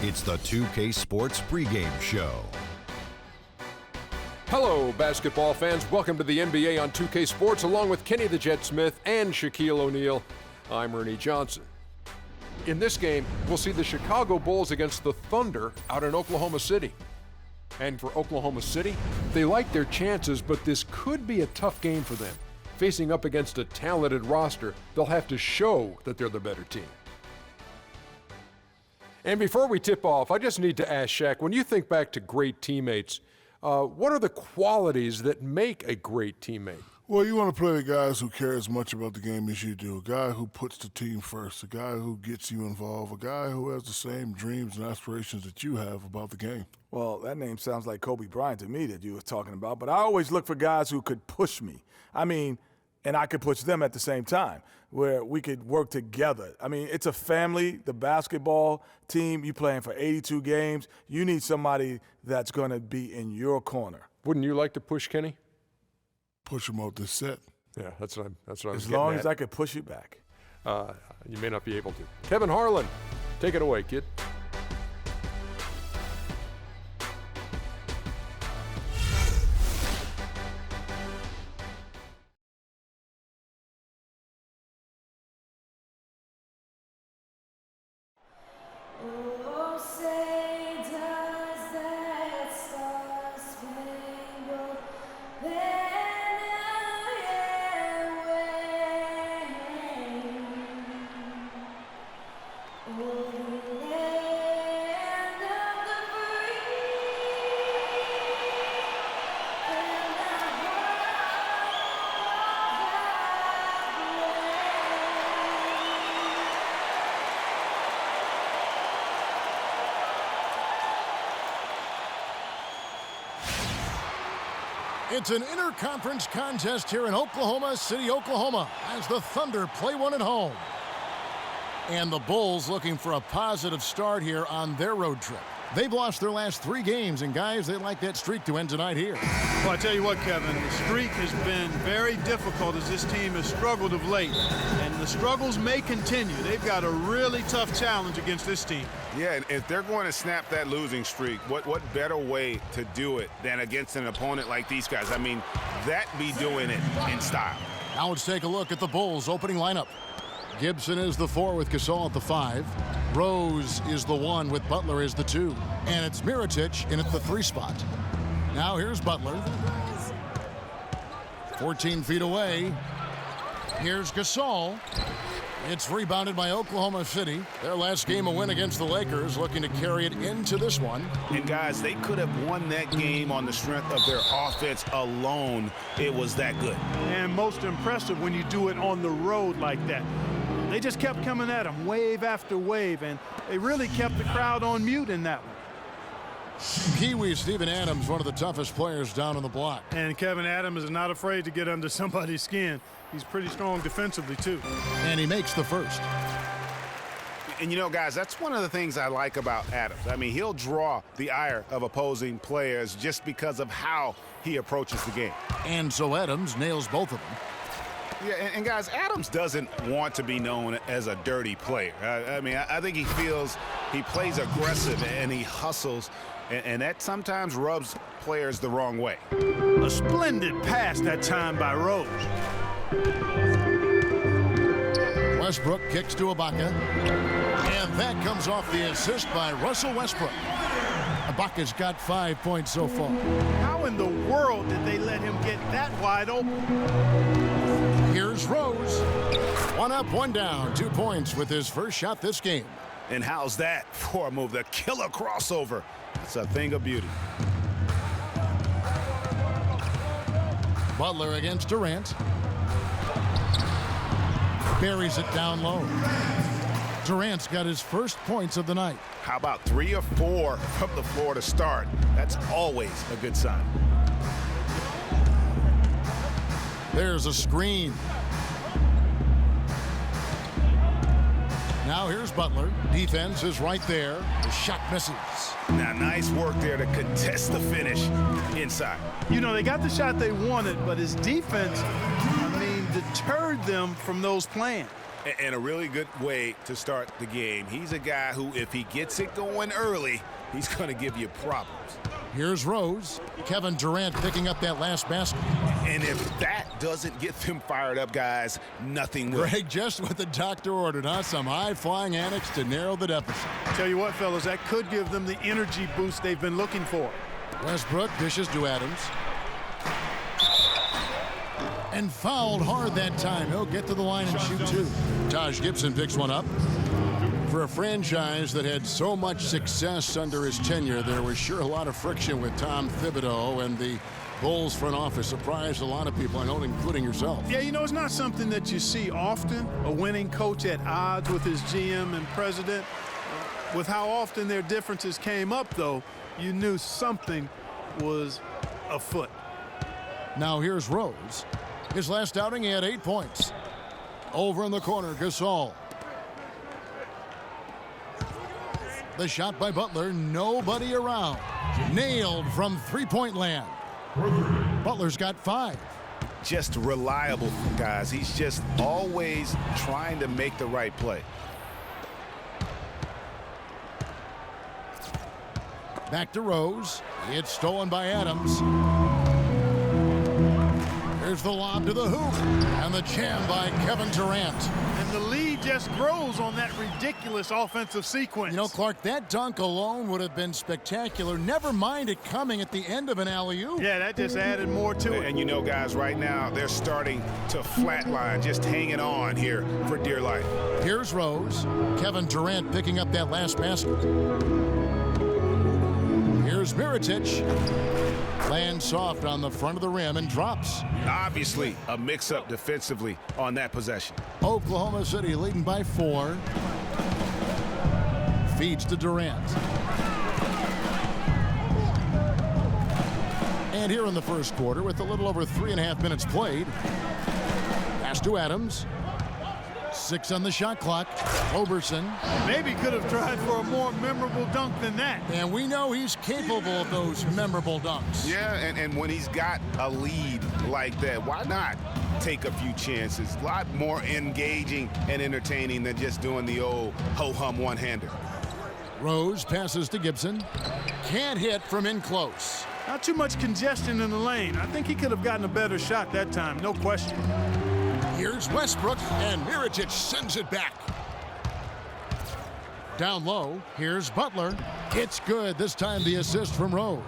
It's the 2K Sports pregame show. Hello, basketball fans. Welcome to the NBA on 2K Sports, along with Kenny the Jet Smith and Shaquille O'Neal. I'm Ernie Johnson. In this game, we'll see the Chicago Bulls against the Thunder out in Oklahoma City. And for Oklahoma City, they like their chances, but this could be a tough game for them. Facing up against a talented roster, they'll have to show that they're the better team. And before we tip off, I just need to ask Shaq, when you think back to great teammates, what are the qualities that make a great teammate? Well, you want to play the guys who care as much about the game as you do, a guy who puts the team first, a guy who gets you involved, a guy who has the same dreams and aspirations that you have about the game. Well, that name sounds like Kobe Bryant to me that you were talking about, but I always look for guys who could push me. And I could push them at the same time, where we could work together. It's a family, the basketball team. You playing for 82 games. You need somebody that's going to be in your corner. Wouldn't you like to push Kenny? Push him off this set. Yeah, that's what I was getting As long at. as I could push you back. You may not be able to. Kevin Harlan, take it away, kid. It's an interconference contest here in Oklahoma City, Oklahoma, as the Thunder play one at home. And the Bulls looking for a positive start here on their road trip. They've lost their last 3 games, and guys, they like that streak to end tonight here. Well, I tell you what, Kevin, the streak has been very difficult as this team has struggled of late. And the struggles may continue. They've got a really tough challenge against this team. Yeah, and if they're going to snap that losing streak, what better way to do it than against an opponent like these guys? That be doing it in style. Now let's take a look at the Bulls' opening lineup. Gibson is the 4 with Gasol at the 5. Rose is the 1 with Butler as the 2. And it's Mirotic in at the 3 spot. Now here's Butler. 14 feet away. Here's Gasol. It's rebounded by Oklahoma City. Their last game, a win against the Lakers, looking to carry it into this one. And guys, they could have won that game on the strength of their offense alone. It was that good. And most impressive when you do it on the road like that. They just kept coming at them wave after wave, and they really kept the crowd on mute in that one. Kiwi Steven Adams, one of the toughest players down on the block. And Kevin Adams is not afraid to get under somebody's skin. He's pretty strong defensively, too. And he makes the first. And, you know, guys, that's one of the things I like about Adams. He'll draw the ire of opposing players just because of how he approaches the game. And so Adams nails both of them. Yeah, and guys, Adams doesn't want to be known as a dirty player. I think he feels he plays aggressive and he hustles, and that sometimes rubs players the wrong way. A splendid pass that time by Rose. Westbrook kicks to Ibaka, and that comes off the assist by Russell Westbrook. Ibaka's got 5 points so far. How in the world did they let him get that wide open? Here's Rose. 1 up, 1 down. 2 points with his first shot this game. And how's that for a move? The killer crossover. It's a thing of beauty. Butler against Durant. Buries it down low. Durant's got his first points of the night. How about 3 or 4 from the floor to start? That's always a good sign. There's a screen. Now here's Butler. Defense is right there. The shot misses. Now, nice work there to contest the finish inside. You know, they got the shot they wanted, but his defense, deterred them from those plans. And a really good way to start the game. He's a guy who, if he gets it going early, he's going to give you problems. Here's Rose. Kevin Durant picking up that last basket. And if that doesn't get them fired up, guys, nothing will. Greg, just what the doctor ordered, huh? Some high-flying antics to narrow the deficit. Tell you what, fellas, that could give them the energy boost they've been looking for. Westbrook dishes to Adams. And fouled hard that time. He'll get to the line and shoot two. Taj Gibson picks one up. For a franchise that had so much success under his tenure, there was sure a lot of friction with Tom Thibodeau, and the Bulls front office surprised a lot of people, I know, including yourself. Yeah, you know, it's not something that you see often, a winning coach at odds with his GM and president. With how often their differences came up, though, you knew something was afoot. Now here's Rose. His last outing, he had 8 points. Over in the corner, Gasol. The shot by Butler, nobody around. Nailed from three-point land. Butler's got 5. Just reliable, guys. He's just always trying to make the right play. Back to Rose. It's stolen by Adams. Here's the lob to the hoop. And the jam by Kevin Durant. And the lead just grows on that ridiculous offensive sequence. You know, Clark, that dunk alone would have been spectacular. Never mind it coming at the end of an alley-oop. Yeah, that just added more to it. And you know, guys, right now they're starting to flatline, just hanging on here for dear life. Here's Rose. Kevin Durant picking up that last basket. Here's Mirotic. Lands soft on the front of the rim and drops. Obviously, a mix-up defensively on that possession. Oklahoma City leading by 4. Feeds to Durant. And here in the first quarter, with a little over 3.5 minutes played, pass to Adams. 6 on the shot clock. Roberson. Maybe could have tried for a more memorable dunk than that. And we know he's capable of those memorable dunks. Yeah, and when he's got a lead like that, why not take a few chances? A lot more engaging and entertaining than just doing the old ho-hum one-hander. Rose passes to Gibson. Can't hit from in close. Not too much congestion in the lane. I think he could have gotten a better shot that time, no question. Here's Westbrook, and Mirotic sends it back. Down low, here's Butler. It's good, this time the assist from Rose.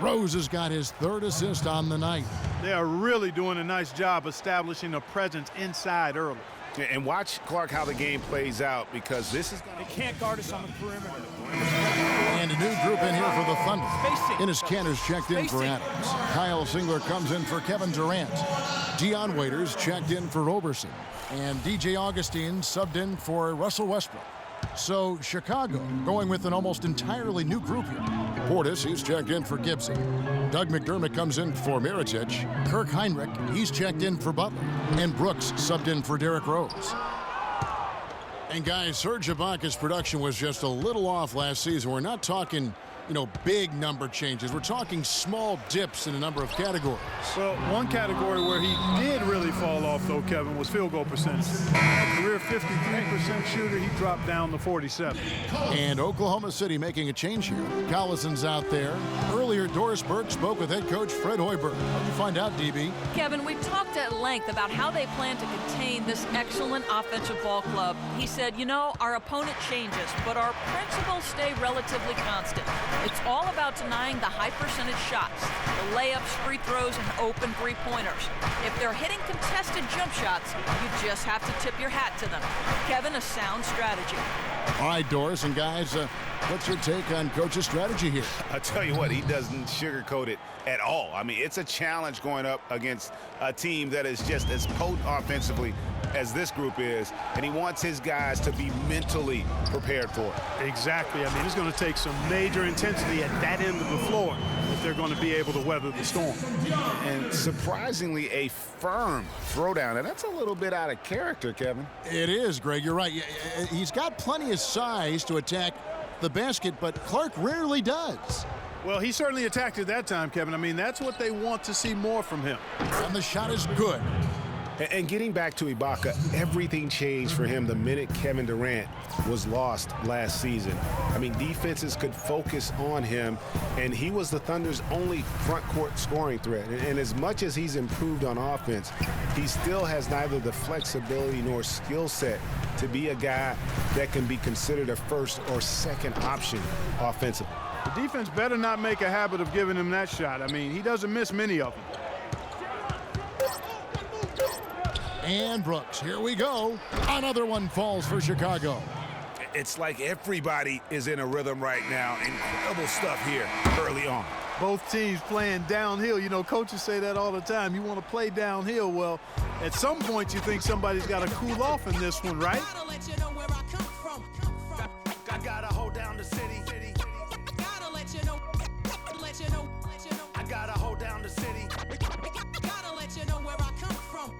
Rose has got his 3rd assist on the night. They are really doing a nice job establishing a presence inside early. And watch, Clark, how the game plays out, because this is going to... They can't guard us on the perimeter. And a new group in here for the Thunder. Enes Kanter's checked in for Adams. Kyle Singler comes in for Kevin Durant. Dion Waiters checked in for Roberson. And DJ Augustine subbed in for Russell Westbrook. So Chicago going with an almost entirely new group here. Portis, he's checked in for Gibson. Doug McDermott comes in for Mirotic. Kirk Heinrich, he's checked in for Butler. And Brooks subbed in for Derrick Rose. And guys, Serge Ibaka's production was just a little off last season. We're not talking, you know, big number changes. We're talking small dips in a number of categories. Well, one category where he did really fall off, though, Kevin, was field goal percentage. A career 53% shooter, he dropped down to 47. And Oklahoma City making a change here. Collison's out there. Earlier, Doris Burke spoke with head coach Fred Hoiberg. How do you find out, DB? Kevin, we've talked at length about how they plan to contain this excellent offensive ball club. He said, you know, our opponent changes, but our principles stay relatively constant. It's all about denying the high percentage shots, the layups, free throws, and open three-pointers. If they're hitting contested jump shots, you just have to tip your hat to them. Kevin, a sound strategy. All right, Doris, and guys, what's your take on Coach's strategy here? I'll tell you what, he doesn't sugarcoat it at all. I mean, it's a challenge going up against a team that is just as potent offensively as this group is, and he wants his guys to be mentally prepared for it. Exactly. I mean, it's going to take some major intensity at that end of the floor if they're going to be able to weather the storm. And surprisingly, a firm throwdown, and that's a little bit out of character, Kevin. It is, Greg. You're right. He's got plenty of size to attack the basket, but Clark rarely does. Well, he certainly attacked it that time, Kevin. I mean, that's what they want to see more from him. And the shot is good. And getting back to Ibaka, everything changed for him the minute Kevin Durant was lost last season. I mean, defenses could focus on him, and he was the Thunder's only front court scoring threat. And as much as he's improved on offense, he still has neither the flexibility nor skill set to be a guy that can be considered a first or second option offensively. The defense better not make a habit of giving him that shot. I mean, he doesn't miss many of them. And Brooks, here we go. Another one falls for Chicago. It's like everybody is in a rhythm right now. Incredible stuff here early on. Both teams playing downhill. You know, coaches say that all the time. You want to play downhill. Well, at some point you think somebody's got to cool off in this one, right? I gotta hold down the city. Gotta let you know. I gotta hold down the city. Gotta let you know where I come from.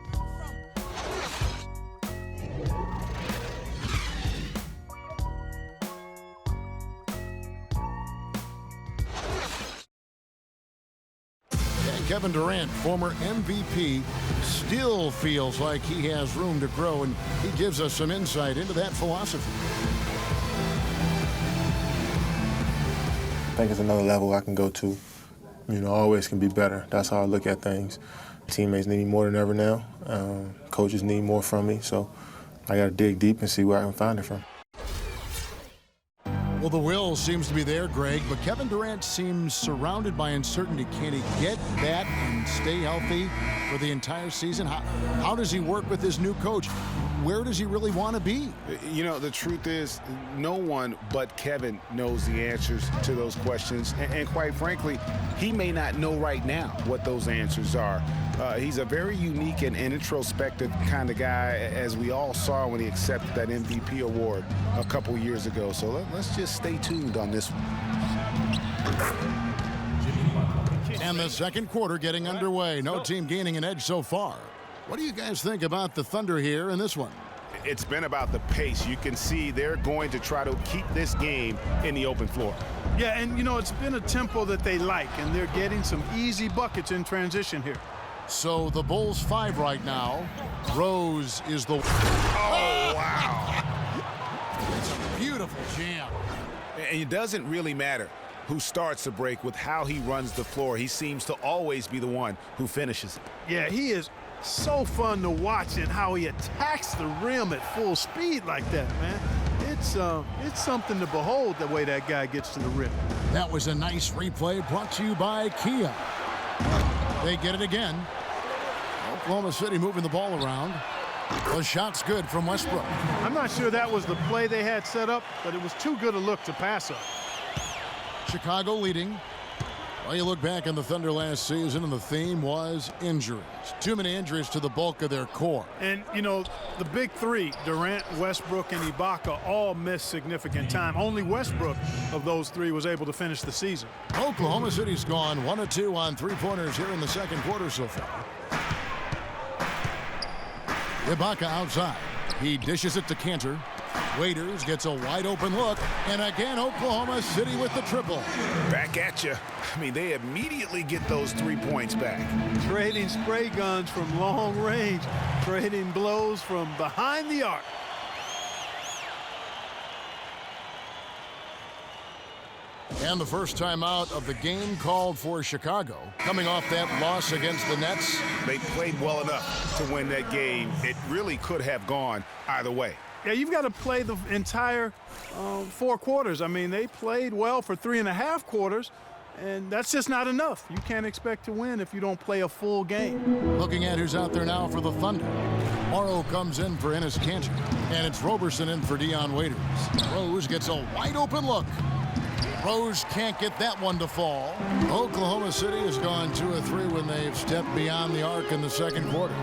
And Kevin Durant, former MVP, still feels like he has room to grow, and he gives us some insight into that philosophy. I think it's another level I can go to. You know, always can be better. That's how I look at things. Teammates need me more than ever now. Coaches need more from me, so I got to dig deep and see where I can find it from. Well, the will seems to be there, Greg, but Kevin Durant seems surrounded by uncertainty. Can he get that and stay healthy for the entire season? How does he work with his new coach? Where does he really want to be? You know, the truth is, no one but Kevin knows the answers to those questions. And quite frankly, he may not know right now what those answers are. He's a very unique and introspective kind of guy, as we all saw when he accepted that MVP award a couple years ago. So let's just stay tuned on this one. And the second quarter getting underway. No team gaining an edge so far. What do you guys think about the Thunder here in this one? It's been about the pace. You can see they're going to try to keep this game in the open floor. Yeah, and you know, it's been a tempo that they like, and they're getting some easy buckets in transition here. So the Bulls 5 right now. Rose is the... Oh, wow. It's a beautiful jam. And it doesn't really matter who starts the break with how he runs the floor. He seems to always be the one who finishes it. Yeah, he is so fun to watch, and how he attacks the rim at full speed like that, man. It's something to behold, the way that guy gets to the rim. That was a nice replay brought to you by Kia. They get it again. Oklahoma City moving the ball around. The shot's good from Westbrook. I'm not sure that was the play they had set up, but it was too good a look to pass up. Chicago leading. Well, you look back on the Thunder last season, and the theme was injuries. Too many injuries to the bulk of their core. And, you know, the big three, Durant, Westbrook, and Ibaka, all missed significant time. Only Westbrook of those three was able to finish the season. Oklahoma City's gone 1 of 2 on three-pointers here in the second quarter so far. Ibaka outside. He dishes it to Cantor. Waiters gets a wide-open look, and again Oklahoma City with the triple. Back at you. I mean, they immediately get those 3 points back. Trading spray guns from long range, trading blows from behind the arc. And the first timeout of the game called for Chicago. Coming off that loss against the Nets. They played well enough to win that game. It really could have gone either way. Yeah, you've got to play the entire 4 quarters. I mean, they played well for 3.5 quarters, and that's just not enough. You can't expect to win if you don't play a full game. Looking at who's out there now for the Thunder. Morrow comes in for Enes Kanter, and it's Roberson in for Dion Waiters. Rose gets a wide-open look. Rose can't get that one to fall. Oklahoma City has gone 2 of 3 when they've stepped beyond the arc in the second quarter.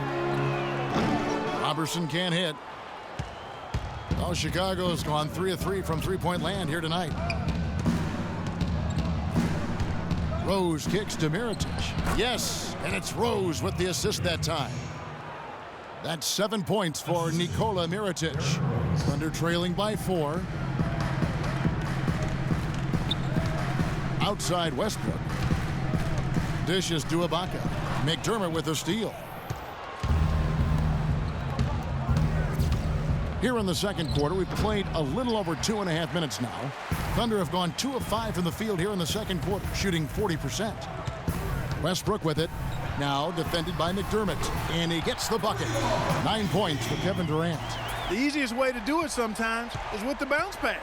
Roberson can't hit. Oh, Chicago's gone 3 of 3 from three-point land here tonight. Rose kicks to Mirotic. Yes, and it's Rose with the assist that time. That's 7 points for Nikola Mirotic. Thunder trailing by 4. Outside Westbrook. Dishes to Ibaka. McDermott with a steal. Here in the second quarter, we've played a little over 2.5 minutes now. Thunder have gone 2 of 5 from the field here in the second quarter, shooting 40%. Westbrook with it. Now defended by McDermott. And he gets the bucket. 9 points for Kevin Durant. The easiest way to do it sometimes is with the bounce pass.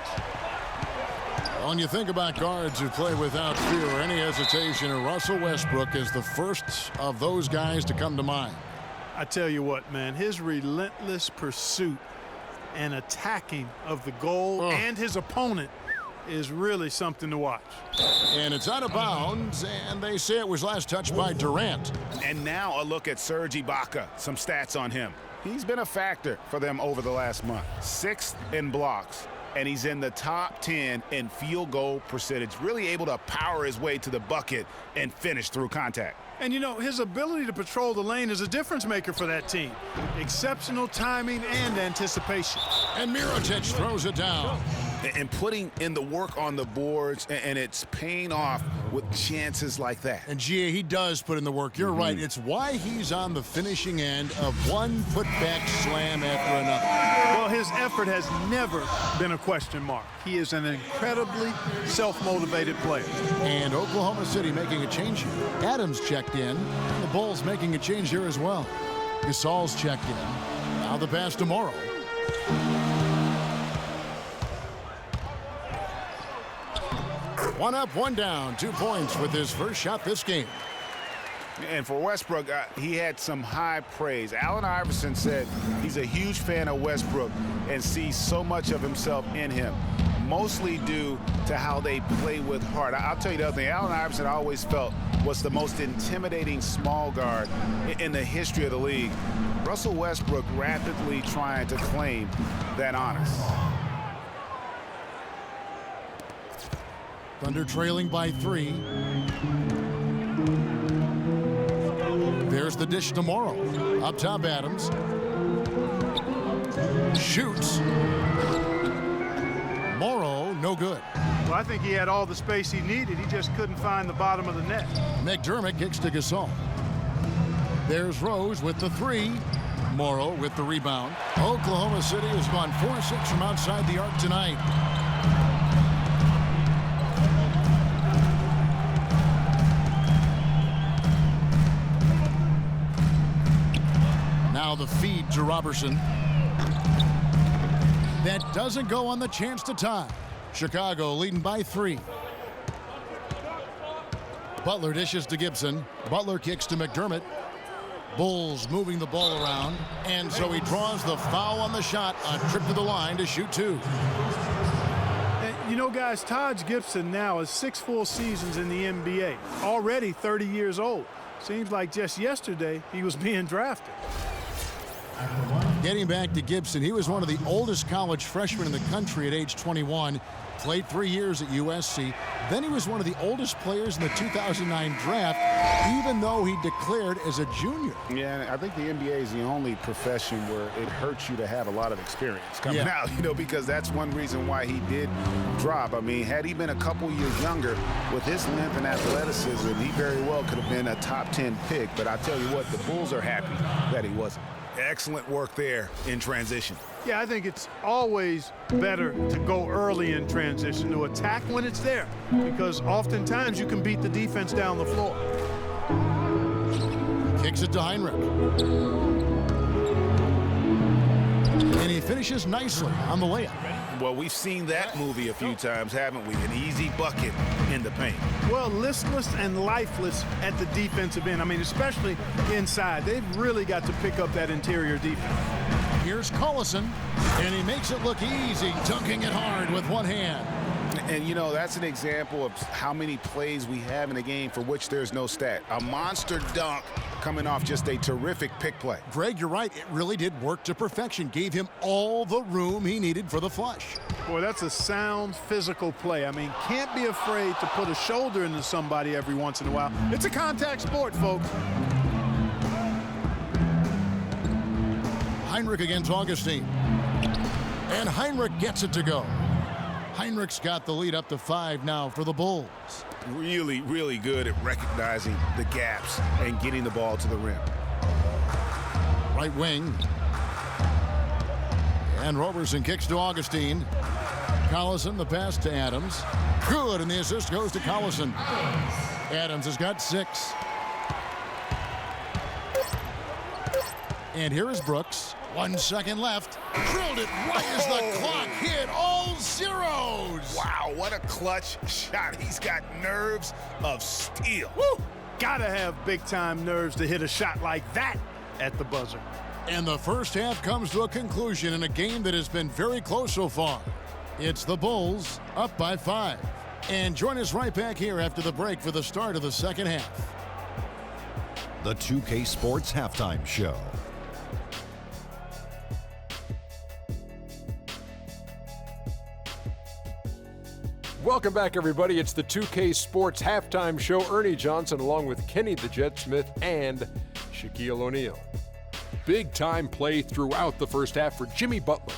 When you think about guards who play without fear or any hesitation, Russell Westbrook is the first of those guys to come to mind. I tell you what, man, his relentless pursuit and attacking of the goal and his opponent is really something to watch. And it's out of bounds, and they say it was last touched by Durant. And now a look at Serge Ibaka. Some stats on him. He's been a factor for them over the last month. 6th in blocks, and he's in the top 10 in field goal percentage. Really able to power his way to the bucket and finish through contact. And, you know, his ability to patrol the lane is a difference maker for that team. Exceptional timing and anticipation. And Mirotic throws it down. And putting in the work on the boards, and it's paying off with chances like that. And, G.A., he does put in the work. You're right. It's why he's on the finishing end of one putback slam after another. Well, his effort has never been a question mark. He is an incredibly self-motivated player. And Oklahoma City making a change here. Adams checked in. The Bulls making a change here as well. Gasol's checked in. Now the pass to Morrow. One up, one down. 2 points with his first shot this game. And for Westbrook, he had some high praise. Allen Iverson said he's a huge fan of Westbrook and sees so much of himself in him, mostly due to how they play with heart. I'll tell you the other thing. Allen Iverson I always felt was the most intimidating small guard in the history of the league. Russell Westbrook rapidly trying to claim that honor. Thunder trailing by 3. There's the dish to Morrow. Up top, Adams. Shoots. Morrow, no good. Well, I think he had all the space he needed. He just couldn't find the bottom of the net. McDermott kicks to Gasol. There's Rose with the 3. Morrow with the rebound. Oklahoma City has gone 4-6 from outside the arc tonight. Now the feed to Robertson. That doesn't go on the chance to tie. Chicago leading by 3. Butler dishes to Gibson. Butler kicks to McDermott. Bulls moving the ball around. And so he draws the foul on the shot. A trip to the line to shoot 2. And, you know, guys, Taj Gibson now has 6 full seasons in the NBA. Already 30 years old. Seems like just yesterday he was being drafted. Getting back to Gibson, he was one of the oldest college freshmen in the country at age 21. Played 3 years at USC. Then he was one of the oldest players in the 2009 draft, even though he declared as a junior. Yeah, I think the NBA is the only profession where it hurts you to have a lot of experience coming out, you know, because that's one reason why he did drop. I mean, had he been a couple years younger with his length and athleticism, he very well could have been a top 10 pick. But I tell you what, the Bulls are happy that he wasn't. Excellent work there in transition. Yeah, I think it's always better to go early in transition, to attack when it's there, because oftentimes you can beat the defense down the floor. Kicks it to Heinrich. And he finishes nicely on the layup. Well, we've seen that movie a few times, haven't we? An easy bucket in the paint. Well, listless and lifeless at the defensive end. I mean, especially inside. They've really got to pick up that interior defense. Here's Collison, and he makes it look easy, dunking it hard with one hand. And, you know, that's an example of how many plays we have in a game for which there's no stat. A monster dunk coming off just a terrific pick play. Greg, you're right. It really did work to perfection. Gave him all the room he needed for the flush. Boy, that's a sound physical play. I mean, can't be afraid to put a shoulder into somebody every once in a while. It's a contact sport, folks. Heinrich against Augustine. And Heinrich gets it to go. Heinrich's got the lead up to 5 now for the Bulls. Really, really good at recognizing the gaps and getting the ball to the rim. Right wing. And Roberson kicks to Augustine. Collison, the pass to Adams. Good, and the assist goes to Collison. Adams has got 6. And here is Brooks. 1 second left. Drilled it right as the clock hit all zeros. Wow, what a clutch shot. He's got nerves of steel. Woo! Gotta have big-time nerves to hit a shot like that at the buzzer. And the first half comes to a conclusion in a game that has been very close so far. It's the Bulls up by 5. And join us right back here after the break for the start of the second half. The 2K Sports Halftime Show. Welcome back, everybody. It's the 2K Sports Halftime Show. Ernie Johnson along with Kenny the Jet Smith and Shaquille O'Neal. Big-time play throughout the first half for Jimmy Butler.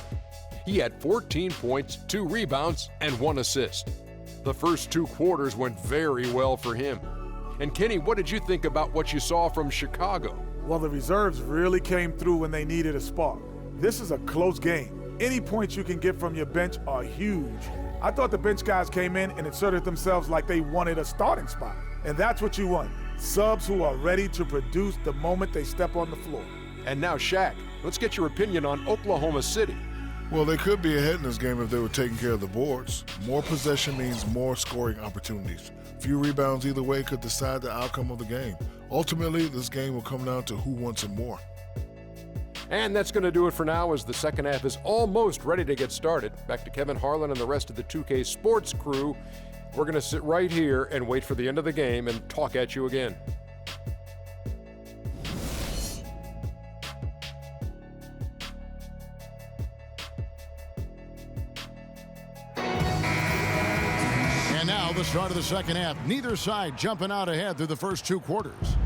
He had 14 points, 2 rebounds, and 1 assist. The first 2 quarters went very well for him. And Kenny, what did you think about what you saw from Chicago? Well, the reserves really came through when they needed a spark. This is a close game. Any points you can get from your bench are huge. I thought the bench guys came in and inserted themselves like they wanted a starting spot. And that's what you want. Subs who are ready to produce the moment they step on the floor. And now, Shaq, let's get your opinion on Oklahoma City. Well, they could be ahead in this game if they were taking care of the boards. More possession means more scoring opportunities. Few rebounds either way could decide the outcome of the game. Ultimately, this game will come down to who wants it more. And that's going to do it for now as the second half is almost ready to get started. Back to Kevin Harlan and the rest of the 2K Sports crew. We're going to sit right here and wait for the end of the game and talk at you again. And now the start of the second half. Neither side jumping out ahead through the first 2 quarters.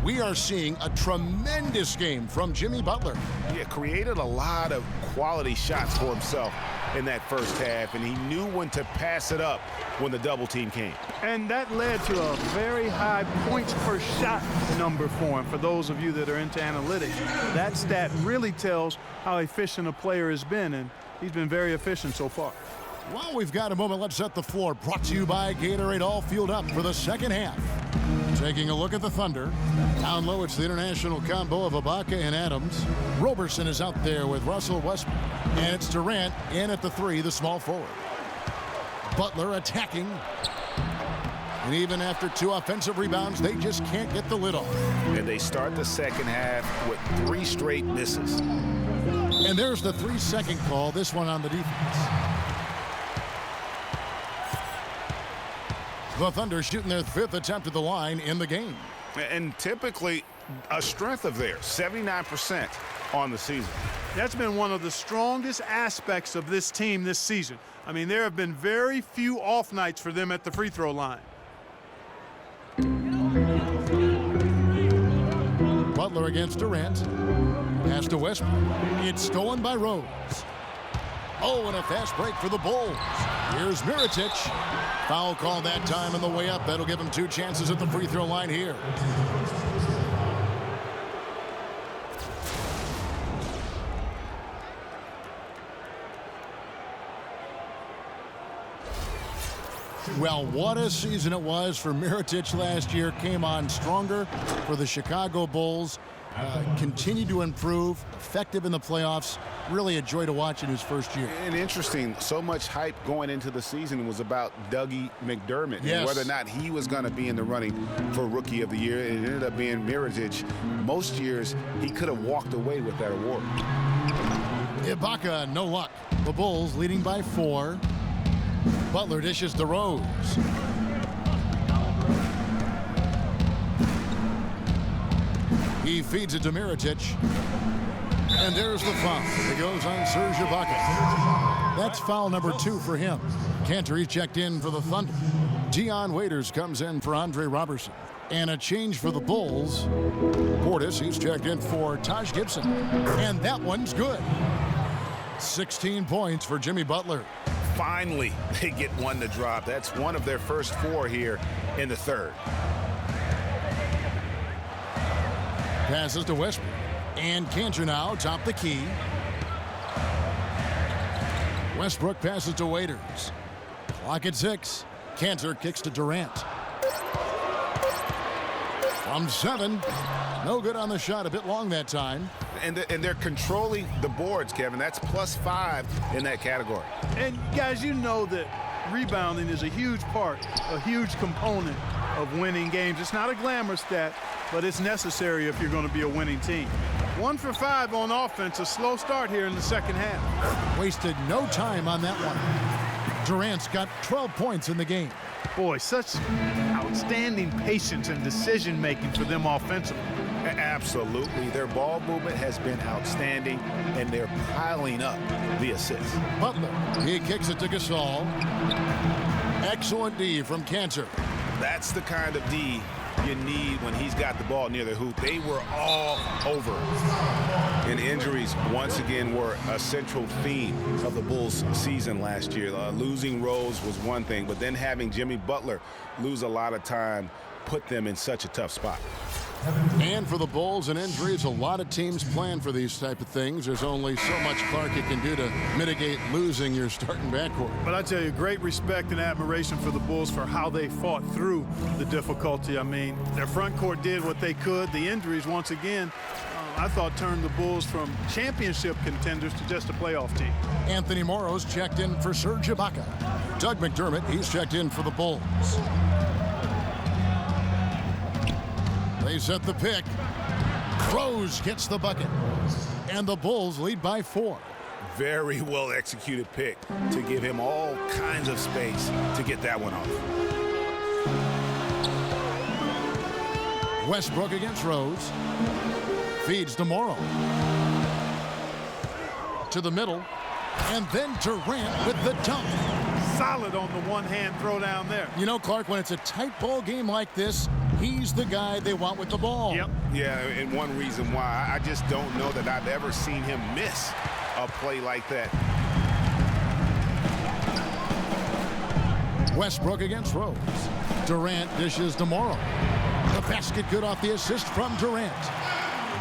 We are seeing a tremendous game from Jimmy Butler. Yeah, created a lot of quality shots for himself in that first half, and he knew when to pass it up when the double team came. And that led to a very high points per shot number for him. For those of you that are into analytics, that stat really tells how efficient a player has been, and he's been very efficient so far. While we've got a moment, let's set the floor. Brought to you by Gatorade, all fueled up for the second half. Taking a look at the Thunder. Down low, it's the international combo of Ibaka and Adams. Roberson is out there with Russell Westbrook. And it's Durant in at the 3, the small forward. Butler attacking. And even after 2 offensive rebounds, they just can't get the lid off. And they start the second half with 3 straight misses. And there's the 3-second call, this one on the defense. The Thunder shooting their 5th attempt at the line in the game. And typically a strength of theirs, 79% on the season. That's been one of the strongest aspects of this team this season. I mean, there have been very few off nights for them at the free throw line. Butler against Durant. Pass to Westbrook. It's stolen by Rose. Oh, and a fast break for the Bulls. Here's Mirotic. Foul call that time on the way up. That'll give him 2 chances at the free throw line here. Well, what a season it was for Mirotic last year. Came on stronger for the Chicago Bulls. Continued to improve, effective in the playoffs. Really a joy to watch in his first year. And interesting, so much hype going into the season was about Dougie McDermott and whether or not he was going to be in the running for Rookie of the Year. It ended up being Mirotic. Most years, he could have walked away with that award. Ibaka, no luck. The Bulls leading by 4. Butler dishes to Rose. He feeds it to Mirotic. And there's the foul. It goes on Serge Ibaka. That's foul number 2 for him. Cantor checked in for the Thunder. Dion Waiters comes in for Andre Roberson. And a change for the Bulls. Portis, he's checked in for Taj Gibson. And that one's good. 16 points for Jimmy Butler. Finally, they get one to drop. That's one of their first 4 here in the third. Passes to Westbrook. And Cantor now top the key. Westbrook passes to Waiters. Clock at 6. Cantor kicks to Durant. From 7. No good on the shot. A bit long that time. And they're controlling the boards, Kevin. That's +5 in that category. And guys, you know that rebounding is a huge part, a huge component of winning games. It's not a glamour stat, but it's necessary if you're going to be a winning team. 1 for 5 on offense, a slow start here in the second half. Wasted no time on that one. Durant's got 12 points in the game. Boy, such outstanding patience and decision-making for them offensively. Absolutely. Their ball movement has been outstanding, and they're piling up the assists. Butler, he kicks it to Gasol. Excellent D from Cantor. That's the kind of D you need when he's got the ball near the hoop. They were all over. And injuries, once again, were a central theme of the Bulls' season last year. Losing Rose was one thing, but then having Jimmy Butler lose a lot of time put them in such a tough spot. And for the Bulls and injuries, a lot of teams plan for these type of things. There's only so much Clark you can do to mitigate losing your starting backcourt. But I tell you, great respect and admiration for the Bulls for how they fought through the difficulty. I mean, their front court did what they could. The injuries, once again, I thought turned the Bulls from championship contenders to just a playoff team. Anthony Morrow's checked in for Serge Ibaka. Doug McDermott, he's checked in for the Bulls. They set the pick. Rose gets the bucket. And the Bulls lead by 4. Very well executed pick to give him all kinds of space to get that one off. Westbrook against Rose. Feeds to Morrow. To the middle. And then Durant with the dunk. Solid on the one-hand throw down there. You know, Clark, when it's a tight ball game like this, he's the guy they want with the ball. Yep. Yeah, and one reason why, I just don't know that I've ever seen him miss a play like that. Westbrook against Rose. Durant dishes to Morrow. The basket good off the assist from Durant.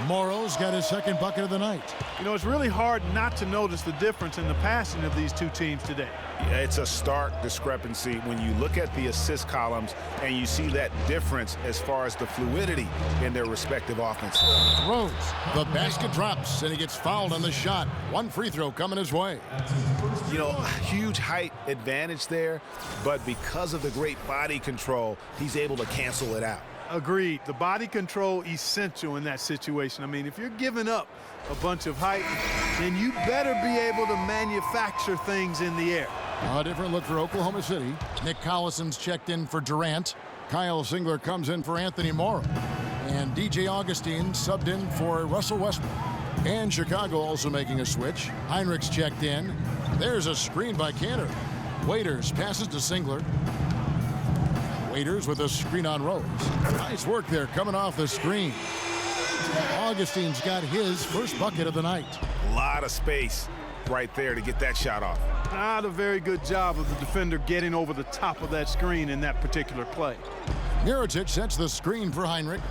Morrow's got his second bucket of the night. You know, it's really hard not to notice the difference in the passing of these two teams today. Yeah, it's a stark discrepancy when you look at the assist columns and you see that difference as far as the fluidity in their respective offenses. Rose, the basket drops, and he gets fouled on the shot. One free throw coming his way. You know, huge height advantage there, but because of the great body control, he's able to cancel it out. Agreed. The body control essential in that situation. I mean, if you're giving up a bunch of height, then you better be able to manufacture things in the air. A different look for Oklahoma City. Nick Collison's checked in for Durant. Kyle Singler comes in for Anthony Morrow. And DJ Augustine subbed in for Russell Westbrook. And Chicago also making a switch. Heinrich's checked in. There's a screen by Cantor. Waiters passes to Singler. Waiters with a screen on Rose. Nice work there coming off the screen. Augustine's got his first bucket of the night. A lot of space right there to get that shot off. Not a very good job of the defender getting over the top of that screen in that particular play. Mirotic sets the screen for Heinrich.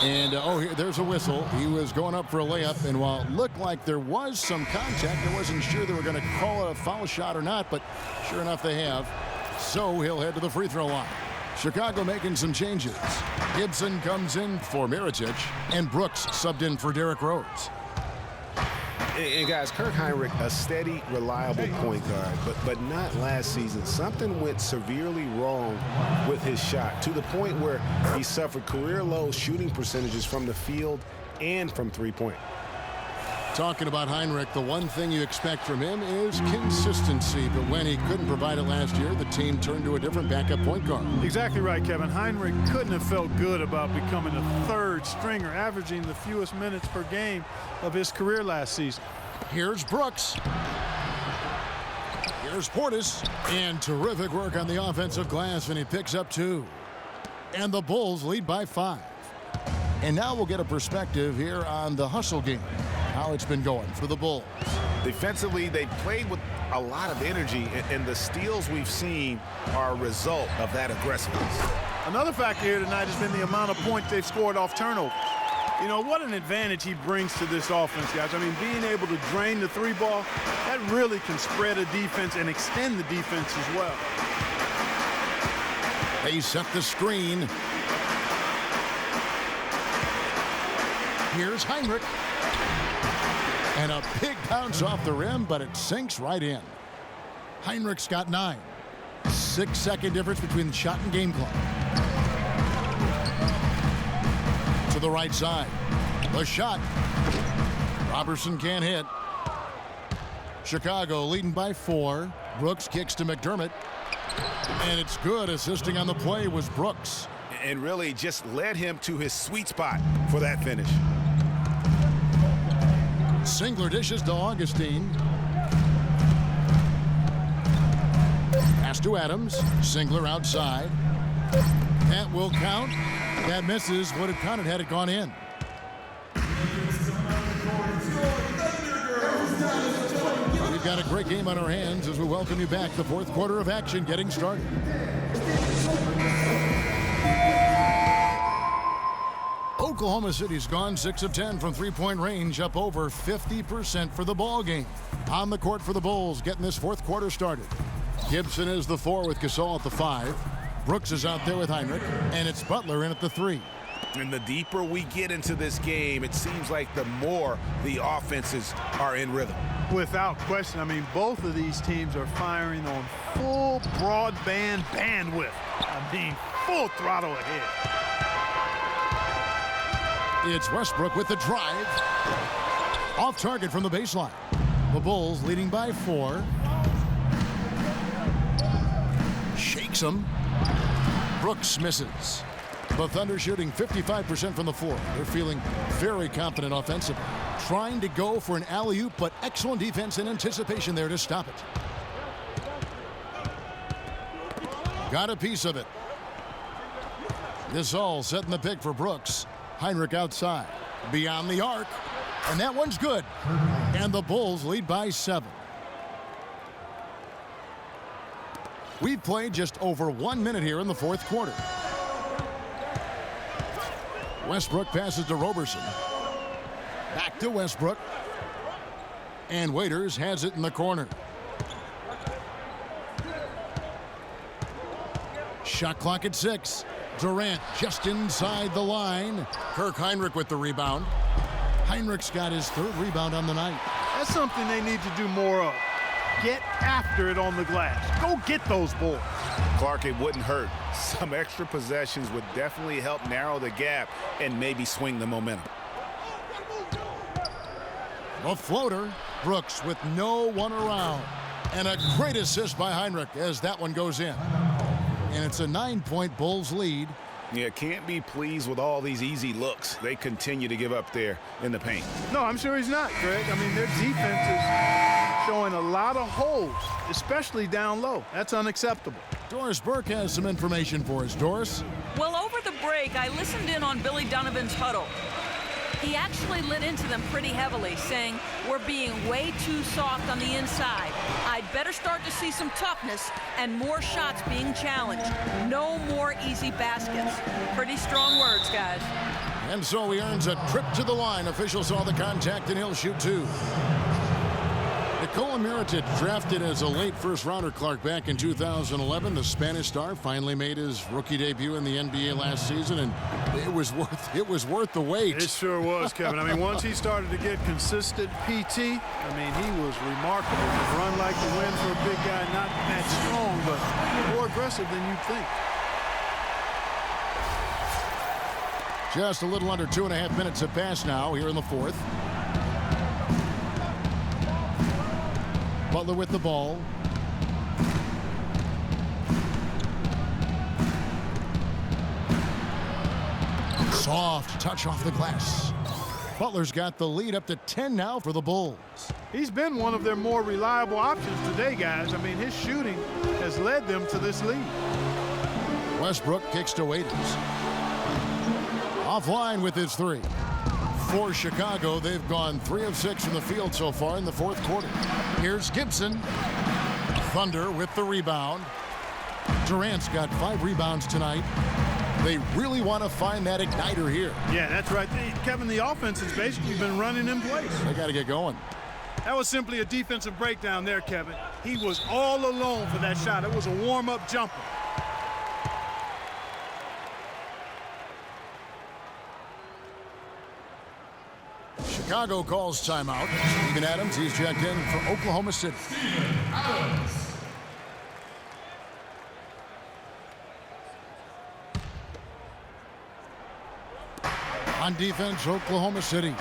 And, there's a whistle. He was going up for a layup, and while it looked like there was some contact, I wasn't sure they were going to call it a foul shot or not, but sure enough they have. So he'll head to the free throw line. Chicago making some changes. Gibson comes in for Mirotic, and Brooks subbed in for Derrick Rose. And guys, Kirk Heinrich, a steady, reliable point guard, but not last season. Something went severely wrong with his shot to the point where he suffered career-low shooting percentages from the field and from three-point. Talking about Heinrich, the one thing you expect from him is consistency. But when he couldn't provide it last year, the team turned to a different backup point guard. Exactly right, Kevin. Heinrich couldn't have felt good about becoming a third stringer, averaging the fewest minutes per game of his career last season. Here's Brooks. Here's Portis. And terrific work on the offensive glass, and he picks up 2. And the Bulls lead by 5. And now we'll get a perspective here on the hustle game, how it's been going for the Bulls. Defensively, they played with a lot of energy, and the steals we've seen are a result of that aggressiveness. Another factor here tonight has been the amount of points they've scored off turnover. You know, what an advantage he brings to this offense, guys. I mean, being able to drain the three ball, that really can spread a defense and extend the defense as well. They set the screen. Here's Heinrich. And a big bounce off the rim, but it sinks right in. Heinrich's got 9. 6-second difference between the shot and game clock. To the right side. The shot. Robertson can't hit. Chicago leading by 4. Brooks kicks to McDermott. And it's good. Assisting on the play was Brooks. And really just led him to his sweet spot for that finish. Singler dishes to Augustine. Pass to Adams. Singler outside. That will count. That misses. Would have counted had it gone in. We've got a great game on our hands as we welcome you back. The fourth quarter of action getting started. Oklahoma City's gone 6 of 10 from three-point range, up over 50% for the ball game. On the court for the Bulls, getting this fourth quarter started. Gibson is the 4 with Gasol at the 5. Brooks is out there with Heinrich, and it's Butler in at the 3. And the deeper we get into this game, it seems like the more the offenses are in rhythm. Without question, I mean, both of these teams are firing on full broadband bandwidth. I mean, full throttle ahead. It's Westbrook with the drive. Off target from the baseline. The Bulls leading by 4. Shakes him. Brooks misses. The Thunder shooting 55% from the floor. They're feeling very confident offensively. Trying to go for an alley-oop, but excellent defense and anticipation there to stop it. Got a piece of it. Gasol setting the pick for Brooks. Heinrich outside. Beyond the arc. And that one's good. And the Bulls lead by 7. We've played just over 1 minute here in the fourth quarter. Westbrook passes to Roberson. Back to Westbrook. And Waiters has it in the corner. Shot clock at 6. Durant just inside the line. Kirk Heinrich with the rebound. Heinrich's got his 3rd rebound on the night. That's something they need to do more of. Get after it on the glass. Go get those boards. Clark, it wouldn't hurt. Some extra possessions would definitely help narrow the gap and maybe swing the momentum. The floater. Brooks with no one around. And a great assist by Heinrich as that one goes in. And it's a 9-point Bulls lead. Yeah, can't be pleased with all these easy looks they continue to give up there in the paint. No, I'm sure he's not, Greg. I mean, their defense is showing a lot of holes, especially down low. That's unacceptable. Doris Burke has some information for us. Doris? Well, over the break, I listened in on Billy Donovan's huddle. He actually lit into them pretty heavily, saying, we're being way too soft on the inside. I'd better start to see some toughness and more shots being challenged. No more easy baskets. Pretty strong words, guys. And so he earns a trip to the line. Officials saw the contact, and he'll shoot 2. Nikola Mirotic, drafted as a late first-rounder, Clark, back in 2011. The Spanish star finally made his rookie debut in the NBA last season, and it was worth the wait. It sure was, Kevin. I mean, once he started to get consistent PT, I mean, he was remarkable. To run like the wind for a big guy, not that strong, but more aggressive than you'd think. Just a little under 2.5 minutes have passed now here in the fourth. Butler with the ball. Soft touch off the glass. Butler's got the lead up to 10 now for the Bulls. He's been one of their more reliable options today, guys. I mean, his shooting has led them to this lead. Westbrook kicks to Waiters. Offline with his 3. For Chicago, they've gone 3 of 6 from the field so far in the fourth quarter. Here's Gibson. Thunder with the rebound. Durant's got 5 rebounds tonight. They really want to find that igniter here. Yeah, that's right. Kevin, the offense has basically been running in place. They got to get going. That was simply a defensive breakdown there, Kevin. He was all alone for that shot. It was a warm-up jumper. Chicago calls timeout. Steven Adams, he's checked in for Oklahoma City. On defense, Oklahoma City.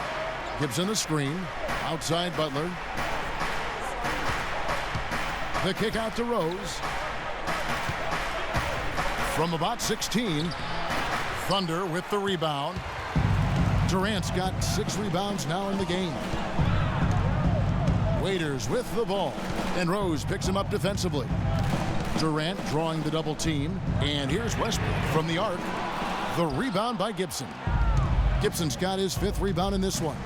Gibson the screen. Outside Butler. The kick out to Rose. From about 16. Thunder with the rebound. Durant's got 6 rebounds now in the game. Waiters with the ball. And Rose picks him up defensively. Durant drawing the double team. And here's Westbrook from the arc. The rebound by Gibson. Gibson's got his 5th rebound in this one.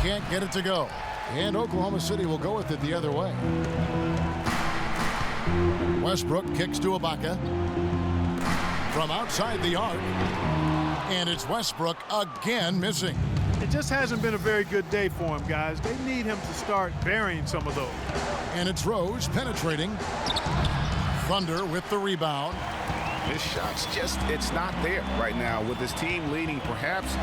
Can't get it to go. And Oklahoma City will go with it the other way. Westbrook kicks to Ibaka. From outside the arc. And it's Westbrook again missing. It just hasn't been a very good day for him, guys. They need him to start burying some of those. And it's Rose penetrating. Thunder with the rebound. His shot's just, it's not there right now. With his team leading, perhaps,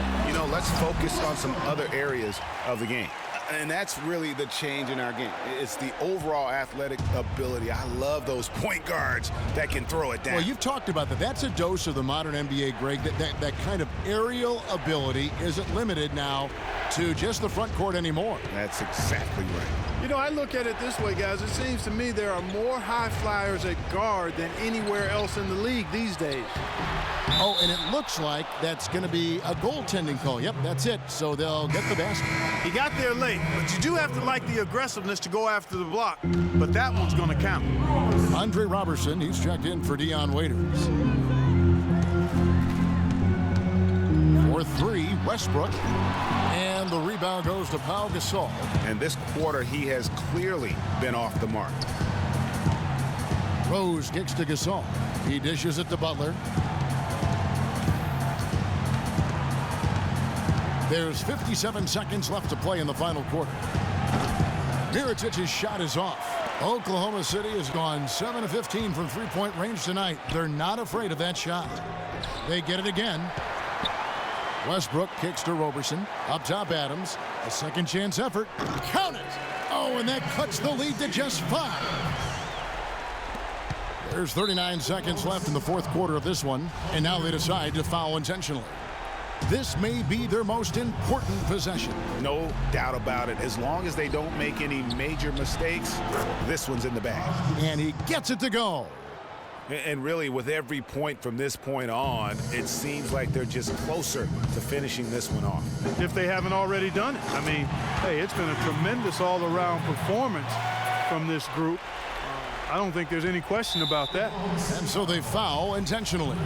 let's focus on some other areas of the game. And that's really the change in our game. It's the overall athletic ability. I love those point guards that can throw it down. Well, you've talked about that. That's a dose of the modern NBA, Greg. That kind of aerial ability isn't limited now to just the front court anymore. That's exactly right. I look at it this way, guys. It seems to me there are more high flyers at guard than anywhere else in the league these days. Oh, and it looks like that's going to be a goaltending call. Yep, that's it. So they'll get the basket. He got there late, but you do have to like the aggressiveness to go after the block. But that one's going to count. Andre Robertson, he's checked in for Dion Waiters. For 3, Westbrook. And the rebound goes to Pau Gasol. And this quarter, he has clearly been off the mark. Rose kicks to Gasol. He dishes it to Butler. There's 57 seconds left to play in the final quarter. Mirotic's shot is off. Oklahoma City has gone 7 of 15 from three-point range tonight. They're not afraid of that shot. They get it again. Westbrook kicks to Robertson. Up top, Adams. A second chance effort. Count it! Oh, and that cuts the lead to just 5. There's 39 seconds left in the fourth quarter of this one. And now they decide to foul intentionally. This may be their most important possession. No doubt about it. As long as they don't make any major mistakes, this one's in the bag. And he gets it to go. And really, with every point from this point on, it seems like they're just closer to finishing this one off. If they haven't already done it. I mean, hey, it's been a tremendous all-around performance from this group. I don't think there's any question about that. And so they foul intentionally.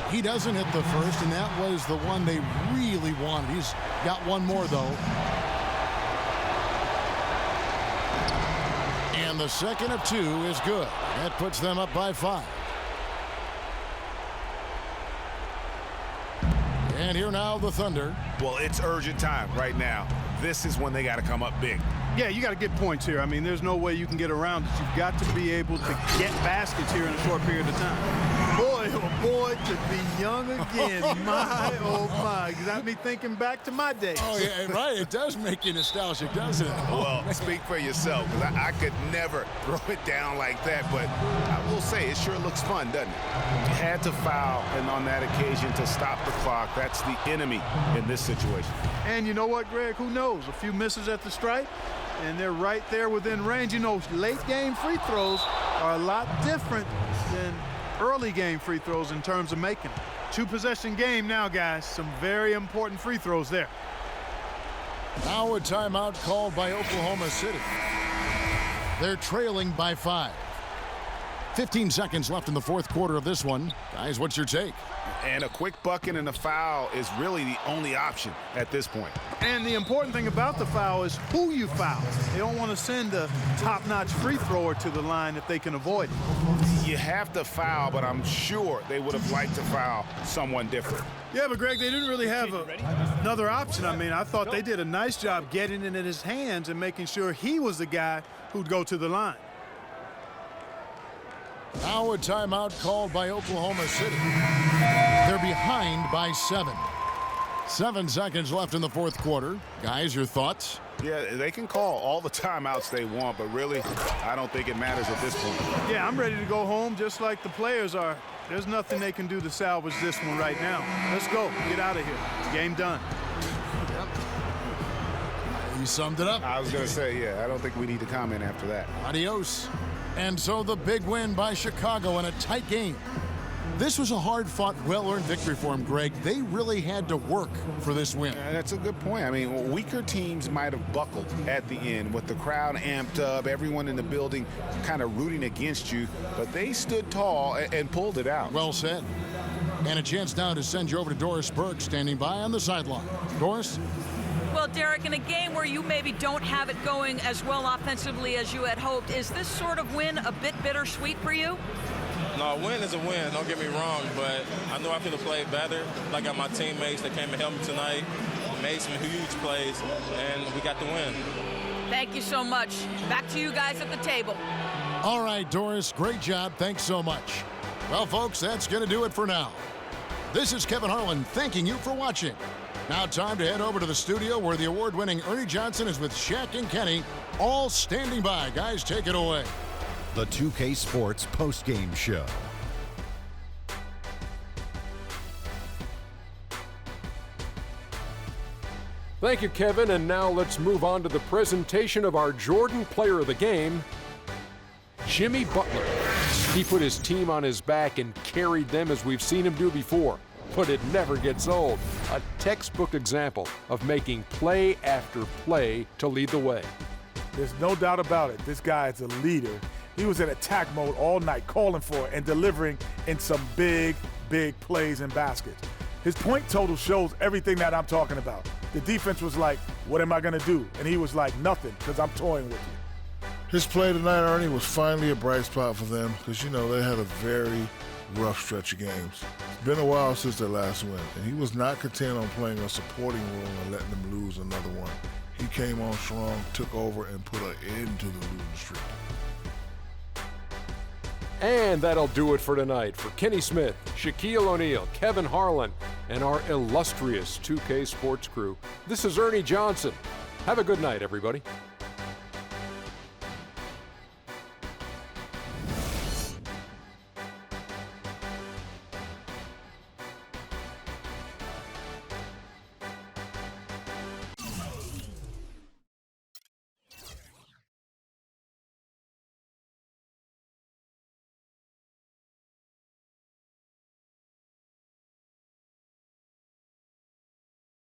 He doesn't hit the first, and that was the one they really wanted. He's got one more, though. And the second of 2 is good. That puts them up by 5. And here now the Thunder. Well, it's urgent time right now. This is when they got to come up big. Yeah, you got to get points here. I mean, there's no way you can get around it. You've got to be able to get baskets here in a short period of time. Boy, oh boy, to be young again. My, oh my. Got me thinking back to my days. Oh, yeah, right. It does make you nostalgic, doesn't it? Well, speak for yourself, because I could never throw it down like that, but I will say it sure looks fun, doesn't it? You had to foul, and on that occasion to stop the clock. That's the enemy in this situation. And you know what, Greg? Who knows? A few misses at the stripe, and they're right there within range. You know, late-game free throws are a lot different than early-game free throws in terms of making them. 2-possession game now, guys. Some very important free throws there. Now a timeout called by Oklahoma City. They're trailing by 5. 15 seconds left in the fourth quarter of this one. Guys, what's your take? And a quick bucket and a foul is really the only option at this point. And the important thing about the foul is who you foul. They don't want to send a top-notch free thrower to the line if they can avoid it. You have to foul, but I'm sure they would have liked to foul someone different. Yeah, but Greg, they didn't really have another option. I mean, I thought they did a nice job getting it in his hands and making sure he was the guy who'd go to the line. Now a timeout called by Oklahoma City. They're behind by 7. 7 seconds left in the fourth quarter. Guys, your thoughts? Yeah, they can call all the timeouts they want, but really, I don't think it matters at this point. Yeah, I'm ready to go home just like the players are. There's nothing they can do to salvage this one right now. Let's go. Get out of here. Game done. You summed it up. I was going to say, yeah, I don't think we need to comment after that. Adios. And so the big win by Chicago in a tight game. This was a hard-fought, well-earned victory for them, Greg. They really had to work for this win. That's a good point. I mean, weaker teams might have buckled at the end with the crowd amped up, everyone in the building kind of rooting against you, but they stood tall and pulled it out. Well said. And a chance now to send you over to Doris Burke, standing by on the sideline. Doris? Well, Derek, in a game where you maybe don't have it going as well offensively as you had hoped, is this sort of win a bit bittersweet for you? No, a win is a win, don't get me wrong, but I know I could have played better. I got my teammates that came and helped me tonight, made some huge plays, and we got the win. Thank you so much. Back to you guys at the table. All right, Doris, great job. Thanks so much. Well, folks, that's going to do it for now. This is Kevin Harlan thanking you for watching. Now time to head over to the studio where the award-winning Ernie Johnson is with Shaq and Kenny, all standing by. Guys, take it away. The 2K Sports Postgame Show. Thank you, Kevin. And now let's move on to the presentation of our Jordan Player of the Game, Jimmy Butler. He put his team on his back and carried them as we've seen him do before. But it never gets old. A textbook example of making play after play to lead the way. There's no doubt about it. This guy is a leader. He was in attack mode all night, calling for it and delivering in some big, big plays and baskets. His point total shows everything that I'm talking about. The defense was like, what am I going to do? And he was like, nothing, because I'm toying with you. His play tonight, Ernie, was finally a bright spot for them because, you know, they had a very rough stretch of games. It's been a while since their last win, and he was not content on playing a supporting role and letting them lose another one. He came on strong, took over, and put an end to the losing streak. And that'll do it for tonight. For Kenny Smith, Shaquille O'Neal, Kevin Harlan, and our illustrious 2K Sports crew, this is Ernie Johnson. Have a good night, everybody.